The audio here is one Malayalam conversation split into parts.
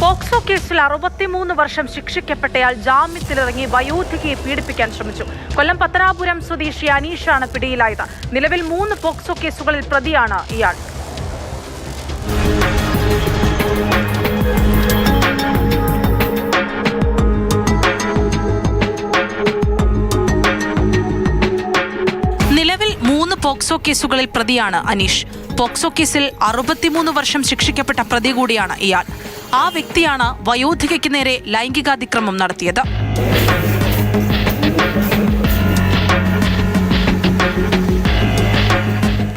പോക്സോ കേസിൽ 63 വർഷം ശിക്ഷിക്കപ്പെട്ടയാൾ ജാമ്യത്തിലിറങ്ങി വയോധികയെ പീഡിപ്പിക്കാൻ ശ്രമിച്ചു. കൊല്ലം പത്തനാപുരം സ്വദേശി അനീഷാണ് പിടിയിലായത്. നിലവിൽ 3 പോക്സോ കേസുകളിൽ പ്രതിയാണ് ഇയാൾ. നിലവിൽ 3 പോക്സോ കേസുകളിൽ പ്രതിയാണ് അനീഷ്. പോക്സോ കേസിൽ 63 വർഷം ശിക്ഷിക്കപ്പെട്ട പ്രതി കൂടിയാണ് ഇയാൾ. ആ വ്യക്തിയാണ് വയോധികയ്ക്ക് നേരെ ലൈംഗികാതിക്രമം നടത്തിയത്.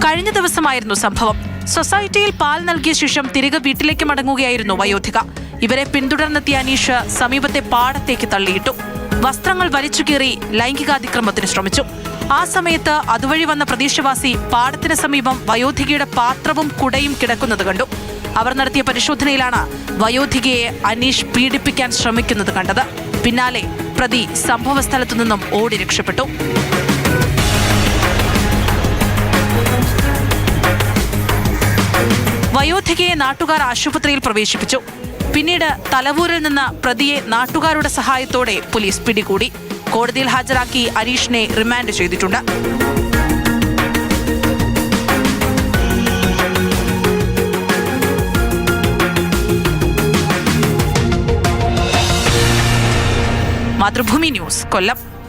കഴിഞ്ഞ ദിവസമായിരുന്നു സംഭവം. സൊസൈറ്റിയിൽ പാൽ നൽകിയ ശേഷം തിരികെ വീട്ടിലേക്ക് മടങ്ങുകയായിരുന്നു വയോധിക. ഇവരെ പിന്തുടർന്നെത്തിയ അനീഷ് സമീപത്തെ പാടത്തേക്ക് തള്ളിയിട്ടു. വസ്ത്രങ്ങൾ വലിച്ചുകീറി ലൈംഗികാതിക്രമത്തിന് ശ്രമിച്ചു. ആ സമയത്ത് അതുവഴി വന്ന പ്രദേശവാസി പാടത്തിന് സമീപം വയോധികയുടെ പാത്രവും കുടയും കിടക്കുന്നത് കണ്ടു. അവർ നടത്തിയ പരിശോധനയിലാണ് വയോധികയെ അനീഷ് പീഡിപ്പിക്കാൻ ശ്രമിക്കുന്നത് കണ്ടത്. പിന്നാലെ പ്രതി സംഭവസ്ഥലത്തു നിന്നും ഓടി രക്ഷപ്പെട്ടു. വയോധികയെ നാട്ടുകാർ ആശുപത്രിയിൽ പ്രവേശിപ്പിച്ചു. പിന്നീട് തലവൂരിൽ നിന്ന് പ്രതിയെ നാട്ടുകാരുടെ സഹായത്തോടെ പോലീസ് പിടികൂടി. കോടതിയിൽ ഹാജരാക്കി അനീഷിനെ റിമാൻഡ് ചെയ്തിട്ടുണ്ട്. മാതൃഭൂമി ന്യൂസ്, കൊല്ലം.